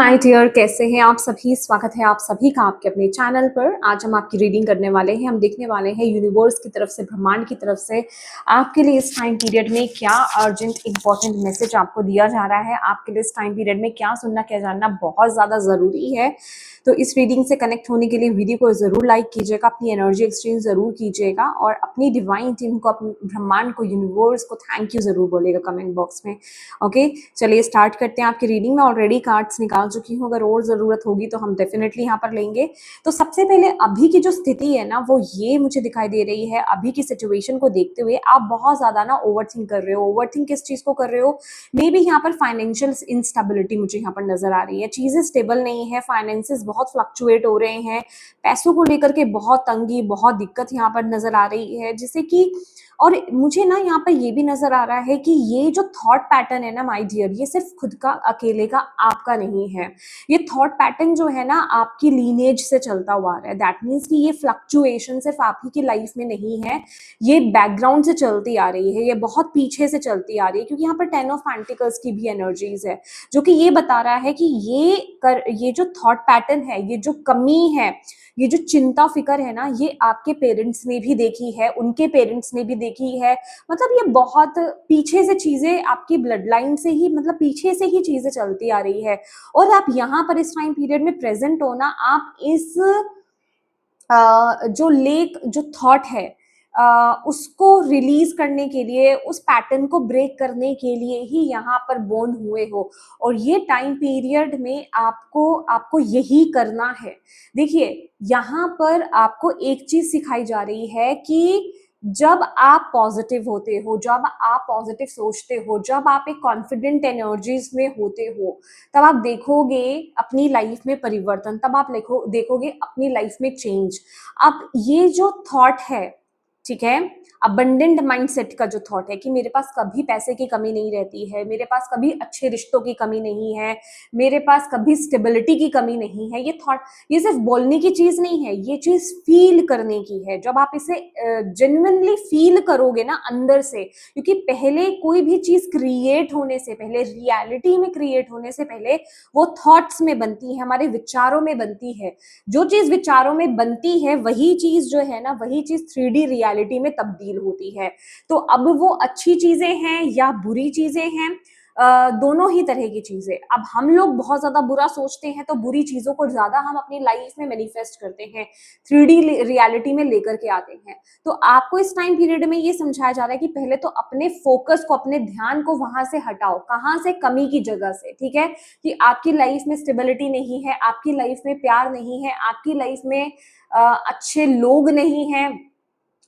My dear, कैसे हैं आप सभी। स्वागत है आप सभी का आपके अपने चैनल पर। आज हम आपकी रीडिंग करने वाले हैं। हम देखने वाले हैं यूनिवर्स की तरफ से, ब्रह्मांड की तरफ से आपके लिए इस टाइम पीरियड में क्या अर्जेंट इंपॉर्टेंट मैसेज आपको दिया जा रहा है। आपके लिए इस टाइम पीरियड में क्या सुनना, क्या जानना बहुत ज़्यादा ज़रूरी है। तो इस रीडिंग से कनेक्ट होने के लिए वीडियो को ज़रूर लाइक कीजिएगा, अपनी एनर्जी एक्सचेंज ज़रूर कीजिएगा और अपनी डिवाइन टीम को, अपने ब्रह्मांड को, यूनिवर्स को थैंक यू ज़रूर बोलिएगा कमेंट बॉक्स में। ओके, चलिए स्टार्ट करते हैं। आपकी रीडिंग में ऑलरेडी कार्ड्स निकाल चुकी हूँ, अगर और ज़रूरत होगी तो हम डेफिनेटली यहाँ पर लेंगे। तो सबसे पहले अभी की जो स्थिति है ना, वो ये मुझे दिखाई दे रही है। अभी की सिचुएशन को देखते हुए आप बहुत ज़्यादा ना ओवरथिंक कर रहे हो। ओवरथिंक किस चीज़ को कर रहे हो? मे बी यहाँ पर फाइनेंशियल इंस्टेबिलिटी मुझे यहाँ पर नजर आ रही है। चीज़ें स्टेबल नहीं है, फाइनेंसेस बहुत फ्लक्चुएट हो रहे हैं, पैसों को लेकर के बहुत तंगी, बहुत दिक्कत यहाँ पर नजर आ रही है। जिससे कि और मुझे ना यहाँ पर ये भी नजर आ रहा है कि ये जो थॉट पैटर्न है ना माय डियर, ये सिर्फ खुद का अकेले का आपका नहीं है। ये थॉट पैटर्न जो है ना, आपकी लीनेज से चलता हुआ आ रहा है। दैट मीन्स कि ये फ्लक्चुएशन सिर्फ आप ही की लाइफ में नहीं है, ये बैकग्राउंड से चलती आ रही है, ये बहुत पीछे से चलती आ रही है। क्योंकि यहाँ पर 10 ऑफ पेंटिकल्स की भी एनर्जीज है, जो कि ये बता रहा है कि ये जो थॉट पैटर्न है, ये जो कमी है, ये जो चिंता फिकर है ना, ये आपके पेरेंट्स ने भी देखी है, उनके पेरेंट्स ने भी देखी है। मतलब ये बहुत पीछे से चीजें, आपकी ब्लड लाइन से ही, मतलब पीछे से ही चीजें चलती आ रही है। और आप यहाँ पर इस टाइम पीरियड में प्रेजेंट हो ना, आप इस जो थॉट है, उसको रिलीज करने के लिए, उस पैटर्न को ब्रेक करने के लिए ही यहाँ पर बोर्न हुए हो। और ये टाइम पीरियड में आपको आपको यही करना है। देखिए, यहाँ पर आपको एक चीज सिखाई जा रही है कि जब आप पॉजिटिव होते हो, जब आप पॉजिटिव सोचते हो, जब आप एक कॉन्फिडेंट एनर्जीज में होते हो, तब आप देखोगे अपनी लाइफ में परिवर्तन, तब आप देखोगे अपनी लाइफ में चेंज। अब ये जो थॉट है, ठीक है, अबंडेंट माइंडसेट का जो थॉट है कि मेरे पास कभी पैसे की कमी नहीं रहती है, मेरे पास कभी अच्छे रिश्तों की कमी नहीं है, मेरे पास कभी स्टेबिलिटी की कमी नहीं है, ये थॉट, ये सिर्फ बोलने की चीज नहीं है, ये चीज फील करने की है। जब आप इसे जेन्युइनली फील करोगे ना अंदर से, क्योंकि पहले कोई भी चीज क्रिएट होने से पहले, रियलिटी में क्रिएट होने से पहले, वो थॉट्स में बनती है, हमारे विचारों में बनती है। जो चीज विचारों में बनती है, वही चीज जो है ना, वही चीज 3D रियलिटी में तब्दील होती है। तो अब वो अच्छी चीजें हैं या बुरी चीजें हैं, दोनों ही तरह की चीजें। अब हम लोग बहुत ज्यादा बुरा सोचते हैं, तो बुरी चीजों को ज्यादा हम अपनी लाइफ में मैनिफेस्ट करते हैं, 3D रियलिटी में लेकर के आते हैं। तो आपको इस टाइम पीरियड में ये समझाया जा रहा है कि पहले तो अपने फोकस को, अपने ध्यान को वहां से हटाओ। कहाँ से? कमी की जगह से, ठीक है, कि आपकी लाइफ में स्टेबिलिटी नहीं है, आपकी लाइफ में प्यार नहीं है, आपकी लाइफ में अच्छे लोग नहीं हैं,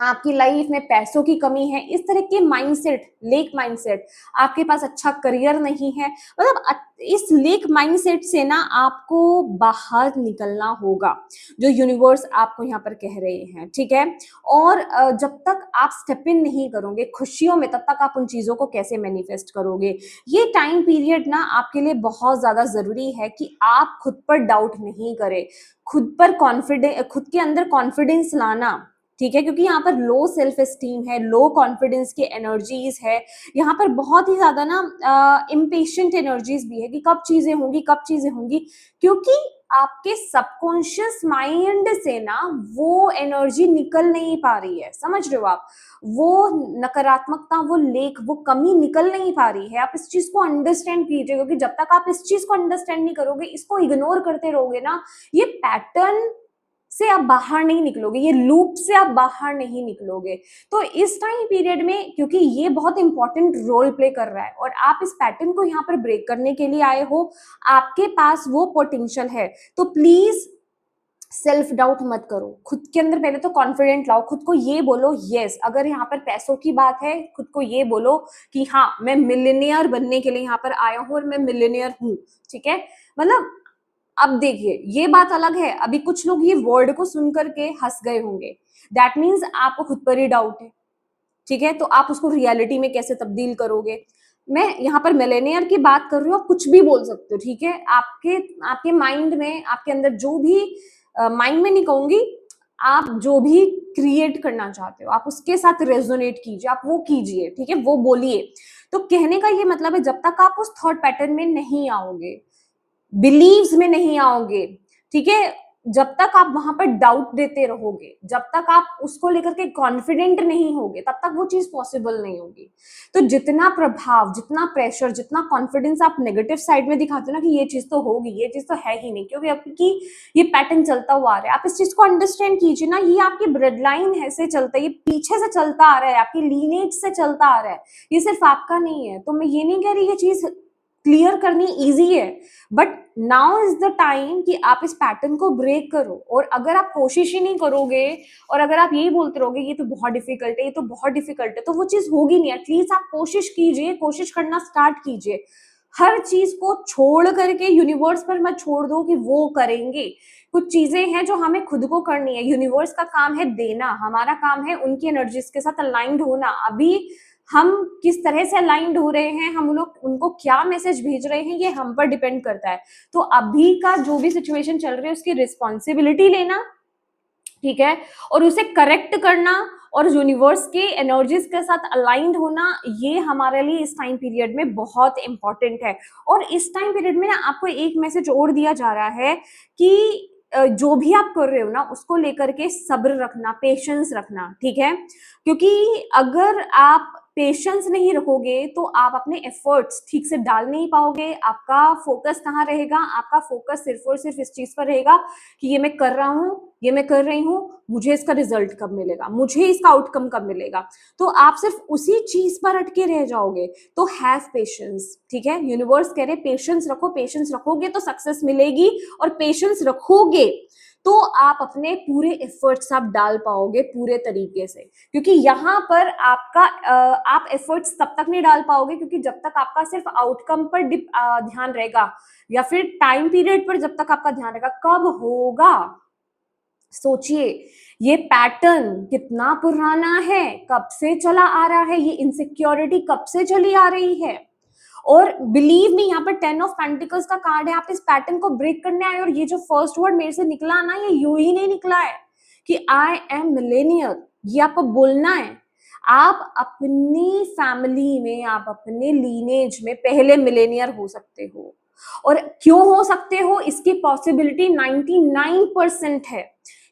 आपकी लाइफ में पैसों की कमी है, इस तरह के माइंडसेट, लेक माइंडसेट, आपके पास अच्छा करियर नहीं है, मतलब इस लेक माइंडसेट से ना आपको बाहर निकलना होगा, जो यूनिवर्स आपको यहाँ पर कह रहे हैं, ठीक है। और जब तक आप स्टेप इन नहीं करोगे खुशियों में, तब तक आप उन चीजों को कैसे मैनिफेस्ट करोगे। ये टाइम पीरियड ना आपके लिए बहुत ज्यादा जरूरी है कि आप खुद पर डाउट नहीं करें, खुद पर कॉन्फिडेंस, खुद के अंदर कॉन्फिडेंस लाना, ठीक है। क्योंकि यहाँ पर लो सेल्फ एस्टीम है, लो कॉन्फिडेंस की एनर्जीज है, यहाँ पर बहुत ही ज्यादा ना इम्पेशेंट एनर्जीज भी है कि कब चीजें होंगी, कब चीजें होंगी। क्योंकि आपके सबकॉन्शियस माइंड से ना वो एनर्जी निकल नहीं पा रही है, समझ रहे हो आप? वो नकारात्मकता, वो लेक, वो कमी निकल नहीं पा रही है। आप इस चीज को अंडरस्टैंड कीजिए, क्योंकि जब तक आप इस चीज को अंडरस्टैंड नहीं करोगे, इसको इग्नोर करते रहोगे ना, ये पैटर्न से आप बाहर नहीं निकलोगे, ये लूप से आप बाहर नहीं निकलोगे। तो इस टाइम पीरियड में, क्योंकि ये बहुत इंपॉर्टेंट रोल प्ले कर रहा है और आप इस पैटर्न को यहाँ पर ब्रेक करने के लिए आए हो, आपके पास वो पोटेंशियल है, तो प्लीज सेल्फ डाउट मत करो। खुद के अंदर पहले तो कॉन्फिडेंट लाओ, खुद को ये बोलो यस। अगर यहाँ पर पैसों की बात है, खुद को ये बोलो कि हाँ, मैं मिलियनियर बनने के लिए यहाँ पर आया हूँ और मैं मिलियनियर हूँ, ठीक है। मतलब अब देखिए, ये बात अलग है, अभी कुछ लोग ये वर्ड को सुन करके हंस गए होंगे, दैट मीन्स आपको खुद पर ही डाउट है, ठीक है। तो आप उसको रियलिटी में कैसे तब्दील करोगे? मैं यहाँ पर मिलेनियर की बात कर रही हूँ, आप कुछ भी बोल सकते हो, ठीक है। आपके आपके माइंड में, आपके अंदर जो भी, माइंड में नहीं कहूंगी, आप जो भी क्रिएट करना चाहते हो, आप उसके साथ रेजोनेट कीजिए, आप वो कीजिए, ठीक है, वो बोलिए। तो कहने का ये मतलब है, जब तक आप उस थॉट पैटर्न में नहीं आओगे, बिलीव्स में नहीं आओगे, ठीक है, जब तक आप वहां पर डाउट देते रहोगे, जब तक आप उसको लेकर के कॉन्फिडेंट नहीं होगे, तब तक वो चीज पॉसिबल नहीं होगी। तो जितना प्रभाव, जितना प्रेशर, जितना कॉन्फिडेंस आप नेगेटिव साइड में दिखाते हो ना कि ये चीज तो होगी, ये चीज तो है ही नहीं, क्योंकि आपकी ये पैटर्न चलता हुआ आ रहा है। आप इस चीज को अंडरस्टैंड कीजिए ना, ये आपकी ब्लड लाइन है से चलता है, ये पीछे से चलता आ रहा है, आपकी लीनेज से चलता आ रहा है, ये सिर्फ आपका नहीं है। तो मैं ये नहीं कह रही ये चीज क्लियर करनी इजी है, but now is the time कि आप इस पैटर्न को ब्रेक करो। और अगर आप कोशिश ही नहीं करोगे और अगर आप यही बोलते रहोगे ये तो बहुत डिफिकल्ट है, ये तो बहुत डिफिकल्ट है, तो वो चीज होगी नहीं। एटलीस्ट आप कोशिश कीजिए, कोशिश करना स्टार्ट कीजिए। हर चीज को छोड़ करके यूनिवर्स पर मत छोड़ दो कि वो करेंगे। कुछ चीजें हैं जो हमें खुद को करनी है। यूनिवर्स का काम है देना, हमारा काम है उनकी एनर्जीज के साथ अलाइंड होना। अभी हम किस तरह से अलाइंड हो रहे हैं, हम लोग उनको क्या मैसेज भेज रहे हैं, ये हम पर डिपेंड करता है। तो अभी का जो भी सिचुएशन चल रही है उसकी रिस्पॉन्सिबिलिटी लेना, ठीक है, और उसे करेक्ट करना और यूनिवर्स के एनर्जीज के साथ अलाइंड होना, ये हमारे लिए इस टाइम पीरियड में बहुत इंपॉर्टेंट है। और इस टाइम पीरियड में ना आपको एक मैसेज और दिया जा रहा है कि जो भी आप कर रहे हो ना उसको लेकर के सब्र रखना, पेशेंस रखना, ठीक है, क्योंकि अगर आप पेशेंस नहीं रखोगे तो आप अपने एफर्ट्स ठीक से डाल नहीं पाओगे। आपका फोकस कहाँ रहेगा? आपका फोकस सिर्फ और सिर्फ इस चीज पर रहेगा कि ये मैं कर रहा हूँ, ये मैं कर रही हूँ, मुझे इसका रिजल्ट कब मिलेगा, मुझे इसका आउटकम कब मिलेगा। तो आप सिर्फ उसी चीज पर अटके रह जाओगे। तो हैव पेशेंस, ठीक है, यूनिवर्स कह रहे पेशेंस रखो, पेशेंस रखोगे तो सक्सेस मिलेगी, और पेशेंस रखोगे तो आप अपने पूरे एफर्ट्स आप डाल पाओगे पूरे तरीके से। क्योंकि यहाँ पर आपका आप एफर्ट्स तब तक नहीं डाल पाओगे क्योंकि जब तक आपका सिर्फ आउटकम पर ध्यान रहेगा, या फिर टाइम पीरियड पर जब तक आपका ध्यान रहेगा, कब होगा सोचिए। ये पैटर्न कितना पुराना है, कब से चला आ रहा है, ये इनसिक्योरिटी कब से चली आ रही है। और बिलीव मी, यहाँ पर 10 ऑफ पेंटिकल्स का कार्ड है, आप इस पैटर्न को ब्रेक करने आए। और ये जो फर्स्ट वर्ड मेरे से निकला ना, ये यूं ही नहीं निकला है कि आई एम मिलेनियर, ये आपको बोलना है। आप अपनी फैमिली में, आप अपने लीनेज में पहले मिलेनियर हो सकते हो। और क्यों हो सकते हो, इसकी पॉसिबिलिटी 99% है।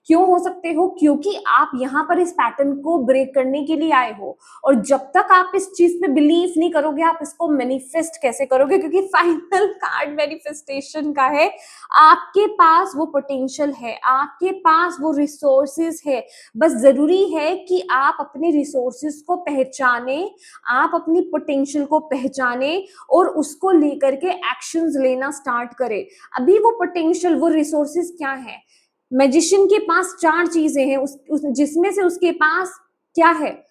क्यों हो सकते हो? क्योंकि आप यहाँ पर इस पैटर्न को ब्रेक करने के लिए आए हो। और जब तक आप इस चीज पे बिलीव नहीं करोगे, आप इसको मैनिफेस्ट कैसे करोगे? क्योंकि फाइनल कार्ड मैनिफेस्टेशन का है। आपके पास वो पोटेंशियल है, आपके पास वो रिसोर्सेज है, बस जरूरी है कि आप अपने रिसोर्सेज को पहचाने, आप अपनी पोटेंशियल को पहचाने और उसको लेकर के एक्शंस लेना स्टार्ट करें। अभी वो पोटेंशियल, वो रिसोर्सेज क्या है? मैजिशियन के पास 4 चीजें हैं, जिसमें से उसके पास क्या है?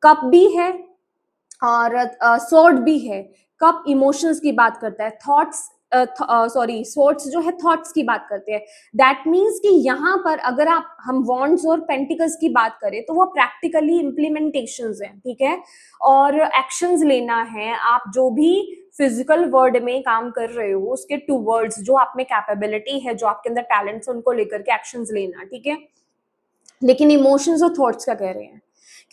कप भी है और स्वॉर्ड भी है। कप इमोशंस की बात करता है, थॉट्स सॉरी स्वॉर्ड्स जो है थॉट्स की बात करते हैं। दैट मीन्स कि यहाँ पर अगर आप हम वॉन्ड्स और पेंटिकल्स की बात करें तो वो प्रैक्टिकली इम्प्लीमेंटेशंस हैं, ठीक है, और एक्शंस लेना है। आप जो भी फिजिकल वर्ल्ड में काम कर रहे हो उसके टूवर्ड्स जो आप में कैपेबिलिटी है, जो आपके अंदर टैलेंट्स है, उनको लेकर के एक्शंस लेना, ठीक है। लेकिन इमोशंस और थॉट्स का कह रहे हैं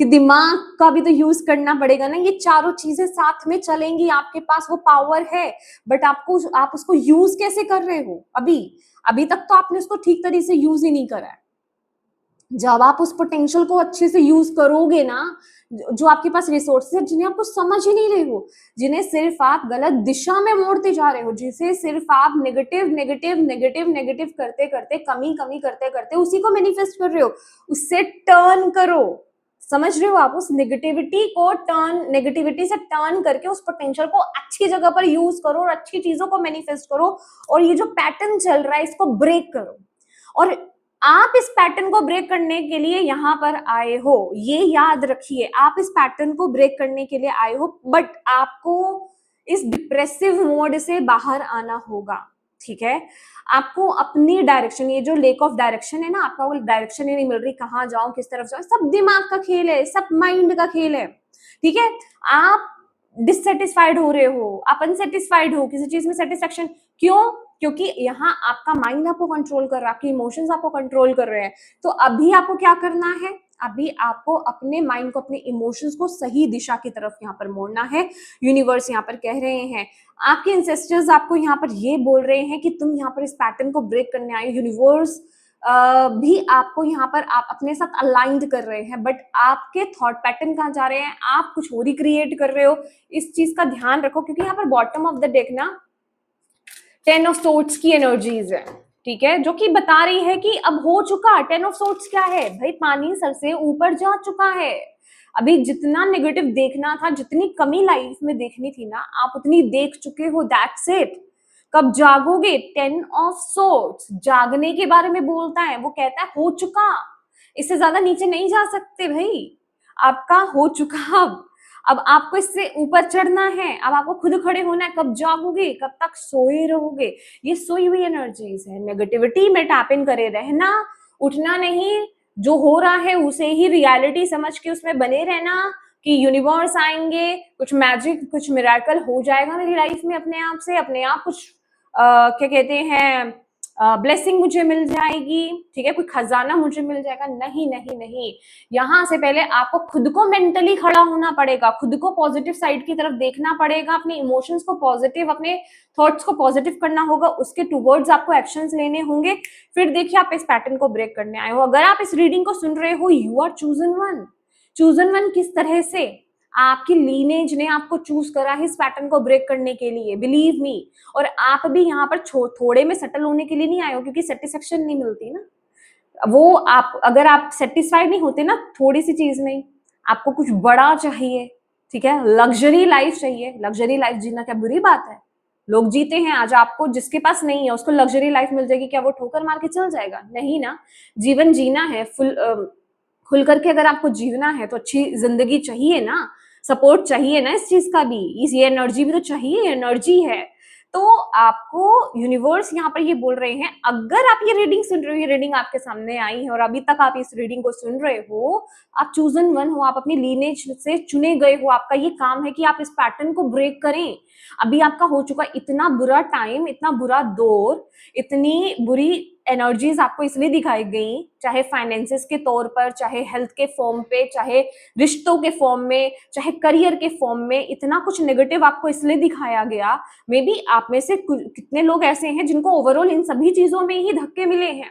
कि दिमाग का भी तो यूज करना पड़ेगा ना। ये चारों चीजें साथ में चलेंगी, आपके पास वो पावर है, बट आप उसको यूज कैसे कर रहे हो? अभी अभी तक तो आपने उसको ठीक तरीके से यूज ही नहीं करा है। जब आप उस पोटेंशियल को अच्छे से यूज करोगे ना, जो आपके पास रिसोर्सेज है जिन्हें आपको समझ ही नहीं रहे हो, जिन्हें सिर्फ आप गलत दिशा में मोड़ते जा रहे हो, जिसे सिर्फ आप नेगेटिव नेगेटिव नेगेटिव नेगेटिव करते करते, कमी कमी करते करते उसी को मैनिफेस्ट कर रहे हो, उससे टर्न करो। समझ रहे हो? आप उस नेगेटिविटी से टर्न करके उस पोटेंशियल को अच्छी जगह पर यूज करो और अच्छी चीजों को मैनिफेस्ट करो। और ये जो पैटर्न चल रहा है इसको ब्रेक करो। और आप इस पैटर्न को ब्रेक करने के लिए यहाँ पर आए हो, ये याद रखिए। आप इस पैटर्न को ब्रेक करने के लिए आए हो, बट आपको इस डिप्रेसिव मोड से बाहर आना होगा, ठीक है। आपको अपनी डायरेक्शन, ये जो लेक ऑफ डायरेक्शन है ना, आपका वो डायरेक्शन ही नहीं मिल रही, कहाँ जाऊं, किस तरफ जाऊं, सब दिमाग का खेल है, सब माइंड का खेल है, ठीक है। आप डिससेटिस्फाइड हो रहे हो, आप अनसेटिस्फाइड हो, किसी चीज में सेटिस्फेक्शन क्यों? क्योंकि यहाँ आपका माइंड आपको कंट्रोल कर रहा है, आपके इमोशंस आपको कंट्रोल कर रहे हैं। तो अभी आपको क्या करना है, अभी आपको अपने माइंड को, अपने इमोशंस को सही दिशा की तरफ यहाँ पर मोड़ना है। यूनिवर्स यहाँ पर कह रहे हैं, आपके इंसेस्टर्स आपको यहाँ पर ये बोल रहे हैं कि तुम यहाँ पर इस पैटर्न को ब्रेक करने आए। यूनिवर्स भी आपको यहाँ पर आप अपने साथ अलाइंड कर रहे हैं, बट आपके थॉट पैटर्न कहाँ जा रहे हैं, आप कुछ और ही क्रिएट कर रहे हो। इस चीज का ध्यान रखो, क्योंकि यहाँ पर बॉटम ऑफ द डेक ना 10 ऑफ सोर्ड्स की एनर्जीज है, ठीक है, जो कि बता रही है कि अब हो चुका। 10 ऑफ सोर्ड्स क्या है भाई, पानी सर से ऊपर जा चुका है। अभी जितना नेगेटिव देखना था, जितनी कमी लाइफ में देखनी थी ना, आप उतनी देख चुके हो, दैट्स इट। कब जागोगे? 10 ऑफ सोर्ड्स जागने के बारे में बोलता है, वो कहता है हो चुका, इससे ज्यादा नीचे नहीं जा सकते भाई, आपका हो चुका। अब आपको इससे ऊपर चढ़ना है, अब आपको खुद खड़े होना है। कब जागोगे? कब तक सोए रहोगे? ये सोई हुई एनर्जीज है, नेगेटिविटी में टैप इन करे रहना, उठना नहीं, जो हो रहा है उसे ही रियलिटी समझ के उसमें बने रहना कि यूनिवर्स आएंगे, कुछ मैजिक, कुछ मिरेकल हो जाएगा मेरी लाइफ में अपने आप से, अपने आप कुछ क्या कहते हैं, ब्लेसिंग मुझे मिल जाएगी, ठीक है, कोई खजाना मुझे मिल जाएगा। नहीं नहीं नहीं, यहां से पहले आपको खुद को मेंटली खड़ा होना पड़ेगा, खुद को पॉजिटिव साइड की तरफ देखना पड़ेगा, अपने इमोशंस को पॉजिटिव, अपने थॉट्स को पॉजिटिव करना होगा, उसके टुवर्ड्स आपको एक्शंस लेने होंगे। फिर देखिए आप इस पैटर्न को ब्रेक करने आए हो। अगर आप इस रीडिंग को सुन रहे हो, you are chosen one. Chosen one किस तरह से? आपकी लीनेज ने आपको चूज करा है इस पैटर्न को ब्रेक करने के लिए, बिलीव मी। और आप भी यहाँ पर थोड़े में सेटल होने के लिए नहीं आए हो, क्योंकि सेटिस्फेक्शन नहीं मिलती ना। वो आप, अगर आप सेटिस्फाइड नहीं होते ना थोड़ी सी चीज में, आपको कुछ बड़ा चाहिए, ठीक है, लग्जरी लाइफ चाहिए। लग्जरी लाइफ जीना क्या बुरी बात है? लोग जीते हैं। आज आपको, जिसके पास नहीं है उसको लग्जरी लाइफ मिल जाएगी, क्या वो ठोकर मार के चल जाएगा? नहीं ना। जीवन जीना है, खुल करके अगर आपको जीना है तो अच्छी जिंदगी चाहिए ना, सपोर्ट चाहिए ना इस चीज का भी, इस ये एनर्जी भी तो चाहिए, एनर्जी है। तो आपको यूनिवर्स यहाँ पर ये बोल रहे हैं, अगर आप ये रीडिंग सुन रहे हो, ये रीडिंग आपके सामने आई है और अभी तक आप इस रीडिंग को सुन रहे हो, आप चूजन वन हो, आप अपनी लीनेज से चुने गए हो। आपका ये काम है कि आप इस पैटर्न को ब्रेक करें। अभी आपका हो चुका इतना बुरा टाइम, इतना बुरा दौर, इतनी बुरी एनर्जीज आपको इसलिए दिखाई गई, चाहे फाइनेंसेस के तौर पर, चाहे हेल्थ के फॉर्म पे, चाहे रिश्तों के फॉर्म में, चाहे करियर के फॉर्म में, इतना कुछ नेगेटिव आपको इसलिए दिखाया गया। मे बी आप में से कितने लोग ऐसे हैं जिनको ओवरऑल इन सभी चीजों में ही धक्के मिले हैं,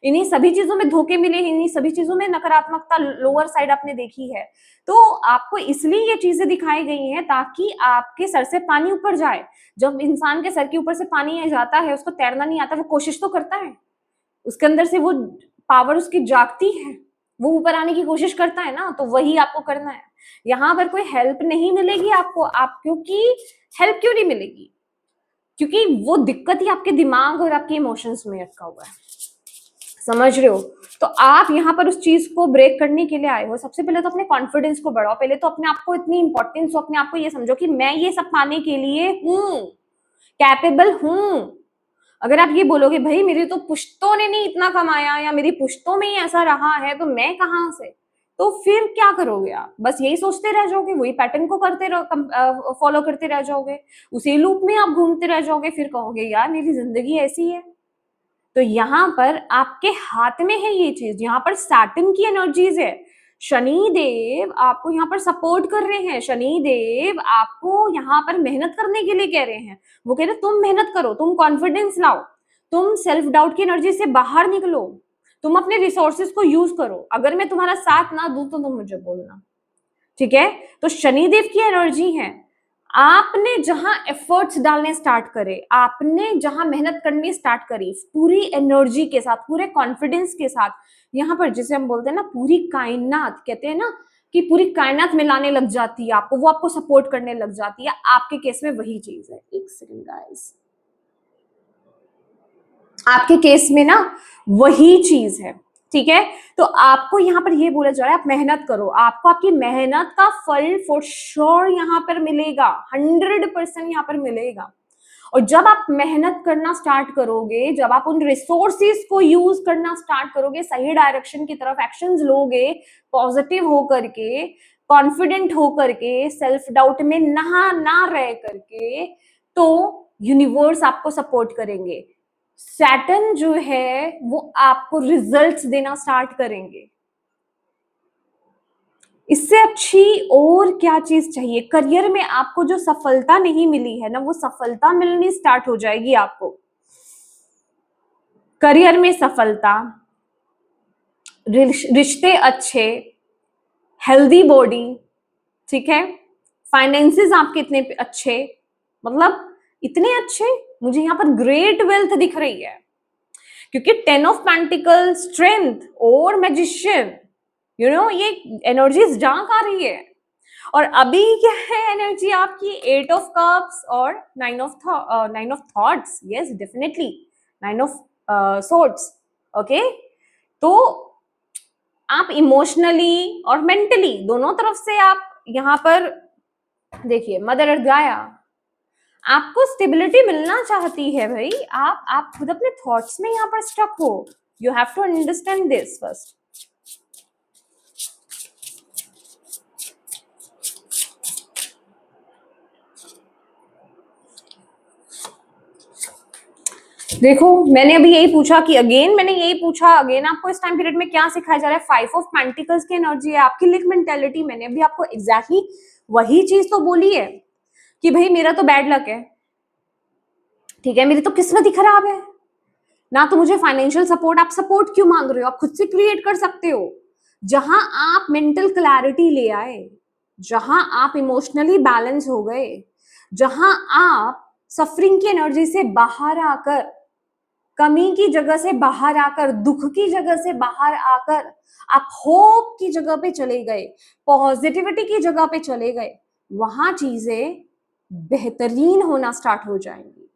इन्हीं सभी चीजों में धोखे मिले हैं, इन्हीं सभी चीजों में नकारात्मकता लोअर साइड आपने देखी है। तो आपको इसलिए ये चीजें दिखाई गई हैं ताकि आपके सर से पानी ऊपर जाए। जब इंसान के सर के ऊपर से पानी जाता है, उसको तैरना नहीं आता, वो कोशिश तो करता है, उसके अंदर से वो पावर उसकी जागती है, वो ऊपर आने की कोशिश करता है ना। तो वही आपको करना है। यहाँ पर कोई हेल्प नहीं मिलेगी आपको, आप क्योंकि हेल्प क्यों नहीं मिलेगी? क्योंकि वो दिक्कत ही आपके दिमाग और आपके इमोशंस में अटका हुआ है, समझ रहे हो? तो आप यहाँ पर उस चीज को ब्रेक करने के लिए आए हो। सबसे पहले तो अपने कॉन्फिडेंस को बढ़ाओ, पहले तो अपने आप को इतनी इंपॉर्टेंस हो, अपने आप को ये समझो कि मैं ये सब पाने के लिए हूँ, कैपेबल हूँ। अगर आप ये बोलोगे भाई मेरी तो पुश्तों ने नहीं इतना कमाया, या मेरी पुश्तों में ही ऐसा रहा है, तो मैं कहाँ से, तो फिर क्या करोगे आप? बस यही सोचते रह जाओगे, वही पैटर्न को करते रहो, फॉलो करते रह जाओगे, उसी लूप में आप घूमते रह जाओगे, फिर कहोगे यार मेरी जिंदगी ऐसी है। तो यहाँ पर आपके हाथ में है ये चीज, यहाँ पर सैटर्न की एनर्जीज है। शनि देव आपको यहाँ पर सपोर्ट कर रहे हैं, शनि देव आपको यहाँ पर मेहनत करने के लिए कह रहे हैं। वो कह रहे हैं तुम मेहनत करो, तुम कॉन्फिडेंस लाओ, तुम सेल्फ डाउट की एनर्जी से बाहर निकलो, तुम अपने रिसोर्सेज को यूज करो। अगर मैं तुम्हारा साथ ना दूं तो तुम मुझे बोलना, ठीक है? तो शनिदेव की एनर्जी है। आपने जहां एफर्ट्स डालने स्टार्ट करे, आपने जहां मेहनत करनी स्टार्ट करी पूरी एनर्जी के साथ, पूरे कॉन्फिडेंस के साथ, यहाँ पर जिसे हम बोलते हैं ना पूरी कायनात, कहते हैं ना कि पूरी कायनात मिलाने लग जाती है आपको, वो आपको सपोर्ट करने लग जाती है। आपके केस में वही चीज है। एक सेकंड गाइस, आपके केस में ना वही चीज है, ठीक है? तो आपको यहाँ पर ये बोला जा रहा है आप मेहनत करो, आपको आपकी मेहनत का फल फॉर श्योर यहाँ पर मिलेगा, 100% यहाँ पर मिलेगा। और जब आप मेहनत करना स्टार्ट करोगे, जब आप उन रिसोर्सेज को यूज करना स्टार्ट करोगे, सही डायरेक्शन की तरफ एक्शंस लोगे, पॉजिटिव होकर के, कॉन्फिडेंट होकर के, सेल्फ डाउट में ना रह करके, तो यूनिवर्स आपको सपोर्ट करेंगे। सैटर्न जो है वो आपको रिजल्ट्स देना स्टार्ट करेंगे। इससे अच्छी और क्या चीज चाहिए? करियर में आपको जो सफलता नहीं मिली है ना, वो सफलता मिलनी स्टार्ट हो जाएगी आपको। करियर में सफलता, रिश्ते अच्छे, हेल्दी बॉडी, ठीक है, फाइनेंसेस आपके इतने अच्छे, मतलब इतने अच्छे, मुझे यहाँ पर ग्रेट वेल्थ दिख रही है, क्योंकि 10 ऑफ पेंटिकल, स्ट्रेंथ और मैजिशियन, ये एनर्जीज जांक आ रही है। और अभी क्या है एनर्जी आपकी? 8 ऑफ कप्स और 9 of thoughts, yes definitely 9 of swords. Okay, तो आप इमोशनली और मेंटली दोनों तरफ से आप यहाँ पर देखिए, मदर अर्थ गाया आपको स्टेबिलिटी मिलना चाहती है भाई। आप खुद अपने थॉट्स में यहाँ पर स्टक हो। You have to understand this first. देखो, मैंने अभी यही पूछा कि अगेन आपको इस टाइम पीरियड में क्या सिखाया जा रहा है? 5 ऑफ पेंटिकल्स की एनर्जी है, आपकी लिक मेंटेलिटी। मैंने अभी आपको एग्जैक्टली वही चीज तो बोली है कि भाई मेरा तो बैड लक है, ठीक है, मेरी तो किस्मत ही खराब है ना, तो मुझे फाइनेंशियल सपोर्ट। आप सपोर्ट क्यों मांग रहे हो? आप खुद से क्रिएट कर सकते हो। जहां आप मेंटल क्लैरिटी ले आए, जहां आप इमोशनली बैलेंस हो गए, जहां आप सफरिंग की एनर्जी से बाहर आकर, कमी की जगह से बाहर आकर, दुख की जगह से बाहर आकर आप होप की जगह पे चले गए, पॉजिटिविटी की जगह पे चले गए, वहां चीजें बेहतरीन होना स्टार्ट हो जाएंगी।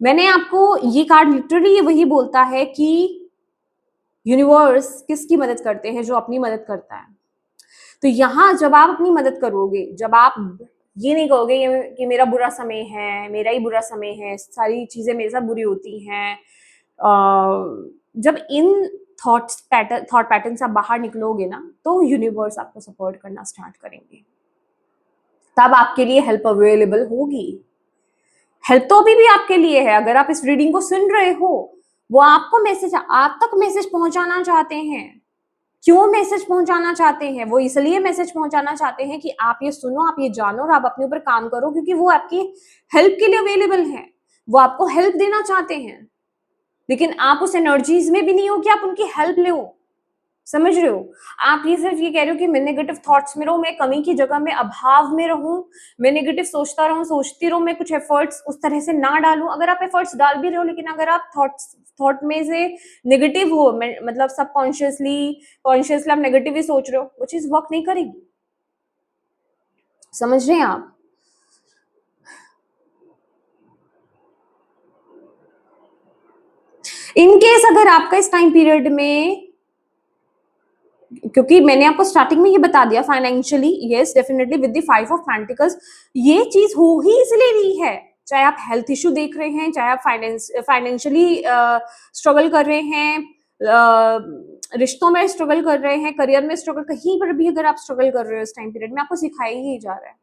मैंने आपको ये कार्ड लिटरली वही बोलता है कि यूनिवर्स किसकी मदद करते हैं? जो अपनी मदद करता है। तो यहां जब आप अपनी मदद करोगे, जब आप ये नहीं कहोगे कि मेरा बुरा समय है, मेरा ही बुरा समय है, सारी चीजें मेरे साथ बुरी होती हैं, जब इन थॉट पैटर्न से आप बाहर निकलोगे ना, तो यूनिवर्स आपको सपोर्ट करना स्टार्ट करेंगे। तब आपके लिए हेल्प अवेलेबल होगी। हेल्प तो अभी भी आपके लिए है। अगर आप इस रीडिंग को सुन रहे हो, वो आपको मैसेज, आप तक मैसेज पहुंचाना चाहते हैं। क्यों मैसेज पहुंचाना चाहते हैं? वो इसलिए मैसेज पहुंचाना चाहते हैं कि आप ये सुनो, आप ये जानो और आप अपने ऊपर काम करो, क्योंकि वो आपकी हेल्प के लिए अवेलेबल है। वो आपको हेल्प देना चाहते हैं, लेकिन आप उस एनर्जीज में भी नहीं हो कि आप उनकी हेल्प ले। समझ रहे हो? आप ये सिर्फ ये कह रहे हो कि मैं नेगेटिव थॉट्स में रहूं, मैं कमी की जगह में अभाव में रहूं, मैं नेगेटिव सोचता रहूं, सोचती रहूं, मैं कुछ एफर्ट्स उस तरह से ना डालूं। अगर आप एफर्ट्स डाल भी रहे हो, लेकिन अगर आप थॉट में से नेगेटिव हो, मतलब कॉन्शियसली आप नेगेटिव ही सोच रहे हो, वो चीज वर्क नहीं करेगी। समझ रहे हैं आप? इनकेस अगर आपका इस टाइम पीरियड में, क्योंकि मैंने आपको स्टार्टिंग में ये बता दिया, financially yes definitely with the 5 of pentacles ये चीज हो ही इसलिए रही है। चाहे आप हेल्थ इश्यू देख रहे हैं, चाहे आप फाइनेंशियली स्ट्रगल कर रहे हैं, रिश्तों में स्ट्रगल कर रहे हैं, करियर में स्ट्रगल, कहीं पर भी अगर आप स्ट्रगल कर रहे हो इस टाइम पीरियड में, आपको सिखाया ही जा रहा है,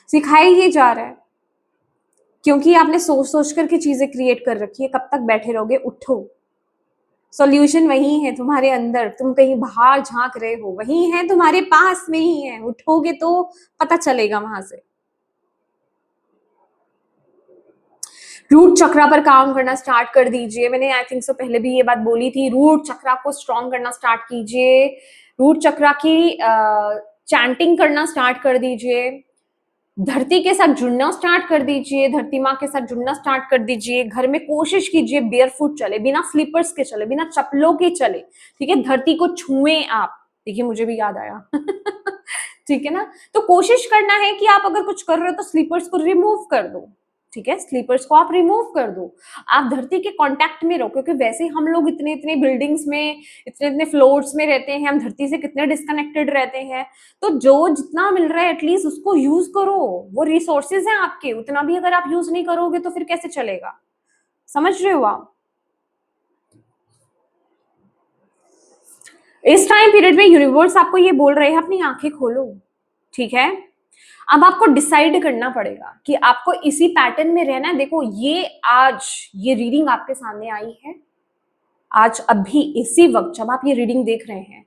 सिखाया ही जा रहा है, क्योंकि आपने सोच सोच करके चीजें क्रिएट कर रखी है। कब तक बैठे रहोगे? उठो। सॉल्यूशन वही है तुम्हारे अंदर, तुम कहीं बाहर झांक रहे हो, वही है तुम्हारे पास में ही है। उठोगे तो पता चलेगा वहां से। रूट चक्रा पर काम करना स्टार्ट कर दीजिए। मैंने आई थिंक सो पहले भी ये बात बोली थी। रूट चक्रा को स्ट्रॉन्ग करना स्टार्ट कीजिए। रूट चक्रा की चैंटिंग करना स्टार्ट कर दीजिए। धरती के साथ जुड़ना स्टार्ट कर दीजिए, धरती माँ के साथ जुड़ना स्टार्ट कर दीजिए। घर में कोशिश कीजिए बेयरफुट चले, बिना स्लीपर्स के चले, बिना चप्पलों के चले, ठीक है, धरती को छुएं आप। देखिए मुझे भी याद आया ठीक है ना? तो कोशिश करना है कि आप अगर कुछ कर रहे हो तो स्लीपर्स को रिमूव कर दो, ठीक है, स्लीपर्स को आप रिमूव कर दो। आप धरती के कांटेक्ट में रहो, क्योंकि वैसे हम लोग इतने इतने बिल्डिंग्स में, इतने इतने फ्लोर्स में रहते हैं, हम धरती से कितने डिस्कनेक्टेड रहते हैं। तो जो जितना मिल रहा है एटलीस्ट उसको यूज करो। वो रिसोर्सेज हैं आपके, उतना भी अगर आप यूज नहीं करोगे तो फिर कैसे चलेगा? समझ रहे हो आप? इस टाइम पीरियड में यूनिवर्स आपको ये बोल रहे हैं अपनी आंखें खोलो, ठीक है, अब आपको डिसाइड करना पड़ेगा कि आपको इसी पैटर्न में रहना है। देखो ये आज ये रीडिंग आपके सामने आई है, आज अभी इसी वक्त जब आप ये रीडिंग देख रहे हैं,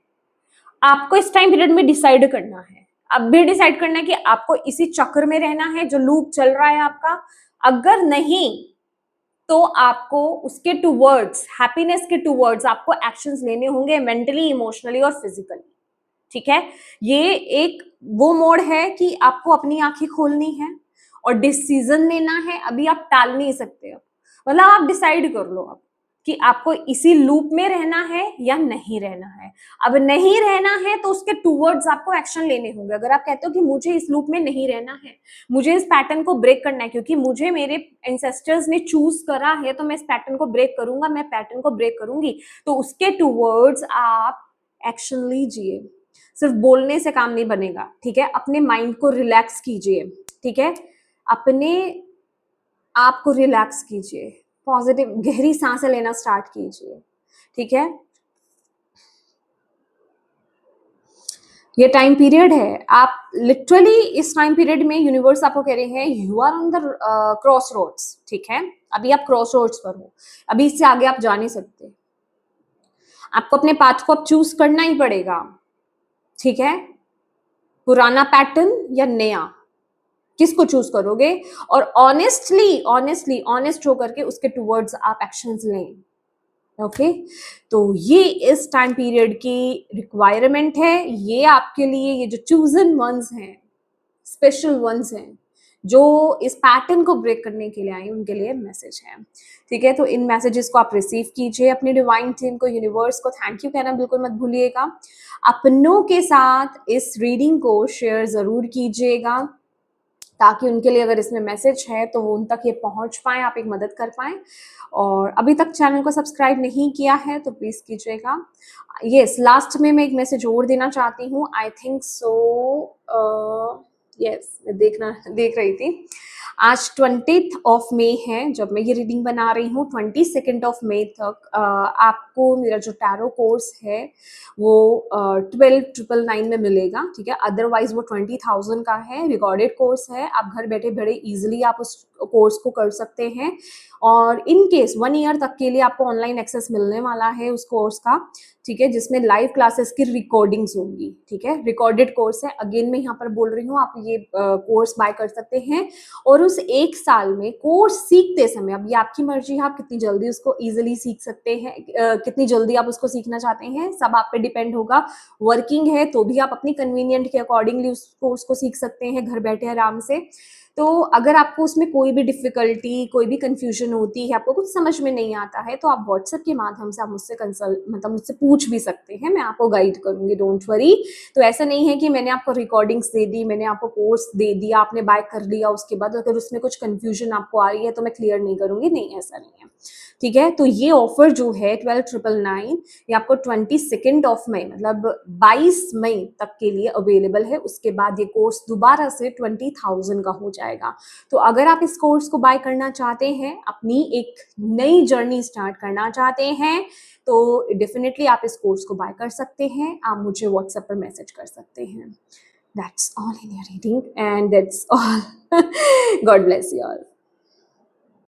आपको इस टाइम पीरियड में डिसाइड करना है, अब भी डिसाइड करना है कि आपको इसी चक्र में रहना है जो लूप चल रहा है आपका। अगर नहीं तो आपको उसके टूवर्ड्स, हैप्पीनेस के टूवर्ड्स आपको एक्शंस लेने होंगे, मेंटली, इमोशनली और फिजिकली। ठीक है, ये एक वो मोड है कि आपको अपनी आंखें खोलनी है और डिसीजन लेना है। अभी आप टाल नहीं सकते, अब मतलब आप डिसाइड कर लो अब कि आपको इसी लूप में रहना है या नहीं रहना है। अब नहीं रहना है तो उसके टूवर्ड्स आपको एक्शन लेने होंगे। अगर आप कहते हो कि मुझे इस लूप में नहीं रहना है, मुझे इस पैटर्न को ब्रेक करना है क्योंकि मुझे मेरे एंसेस्टर्स ने चूज करा है, तो मैं इस पैटर्न को ब्रेक करूंगा, मैं पैटर्न को ब्रेक करूंगी, तो उसके टूवर्ड्स आप एक्शन लीजिए। सिर्फ बोलने से काम नहीं बनेगा, ठीक है। अपने माइंड को रिलैक्स कीजिए, ठीक है। अपने आप को रिलैक्स कीजिए, पॉजिटिव गहरी सांसें लेना स्टार्ट कीजिए, ठीक है। ये टाइम पीरियड है, आप लिटरली इस टाइम पीरियड में यूनिवर्स आपको कह रहे हैं you are on the crossroads, ठीक है। अभी आप क्रॉस रोड्स पर हो, अभी इससे आगे आप जा नहीं सकते, आपको अपने पाथ को अब चूज करना ही पड़ेगा, ठीक है। पुराना पैटर्न या नया, किसको चूज करोगे? और ऑनेस्टली ऑनेस्टली ऑनेस्ट होकर के उसके टुवर्ड्स आप एक्शंस लें, ओके। तो ये इस टाइम पीरियड की रिक्वायरमेंट है, ये आपके लिए, ये जो चूजन वंस हैं, स्पेशल वंस हैं, जो इस पैटर्न को ब्रेक करने के लिए आए, उनके लिए मैसेज है, ठीक है। तो इन मैसेजेस को आप रिसीव कीजिए, अपनी डिवाइन टीम को, यूनिवर्स को थैंक यू कहना बिल्कुल मत भूलिएगा। अपनों के साथ इस रीडिंग को शेयर जरूर कीजिएगा ताकि उनके लिए अगर इसमें मैसेज है तो वो उन तक ये पहुंच पाए, आप एक मदद कर पाए। और अभी तक चैनल को सब्सक्राइब नहीं किया है तो प्लीज़ कीजिएगा। यस, लास्ट में मैं एक मैसेज और देना चाहती हूँ, आई थिंक सो, यस, मैं देख रही थी, आज 20th ऑफ मई है जब मैं ये रीडिंग बना रही हूँ। 22nd ऑफ मई तक आपको मेरा जो टैरो कोर्स है वो 12,999 में मिलेगा, ठीक है। अदरवाइज वो 20,000 का है, रिकॉर्डेड कोर्स है, आप घर बैठे बड़े इजीली आप उस कोर्स को कर सकते हैं। और इन केस 1 ईयर तक के लिए आपको ऑनलाइन एक्सेस मिलने वाला है उस कोर्स का, ठीक है, जिसमें लाइव क्लासेस की रिकॉर्डिंग्स होंगी, ठीक है। रिकॉर्डेड कोर्स है, अगेन मैं यहाँ पर बोल रही हूँ, आप ये कोर्स बाय कर सकते हैं। और उस 1 साल में कोर्स सीखते समय, अब ये आपकी मर्जी है, आप कितनी जल्दी उसको इजीली सीख सकते हैं, कितनी जल्दी आप उसको सीखना चाहते हैं, सब आप पे डिपेंड होगा। वर्किंग है तो भी आप अपनी कन्वीनियंट के अकॉर्डिंगली उस कोर्स को सीख सकते हैं घर बैठे आराम से। तो अगर आपको उसमें कोई भी डिफिकल्टी, कोई भी कंफ्यूजन होती है, आपको कुछ समझ में नहीं आता है, तो आप व्हाट्सएप के माध्यम से आप मुझसे कंसल्ट, मतलब मुझसे पूछ भी सकते हैं, मैं आपको गाइड करूंगी, डोंट वरी। तो ऐसा नहीं है कि मैंने आपको रिकॉर्डिंग्स दे दी, मैंने आपको कोर्स दे दिया, आपने बाय कर लिया, उसके बाद अगर उसमें कुछ कंफ्यूजन आपको आ रही है तो मैं क्लियर नहीं करूंगी, नहीं, ऐसा नहीं है, ठीक है। तो ये ऑफर जो है 12,999 ये आपको 22nd ऑफ मई, मतलब 22 मई तक के लिए अवेलेबल है। उसके बाद ये कोर्स दोबारा से 20,000 का हो जाएगा। तो अगर आप इस कोर्स को बाय करना चाहते हैं, अपनी एक नई जर्नी स्टार्ट करना चाहते हैं, तो डेफिनेटली आप इस कोर्स को बाय कर सकते हैं, आप मुझे व्हाट्सएप पर मैसेज कर सकते हैं। That's all in your reading and that's all. God bless you all.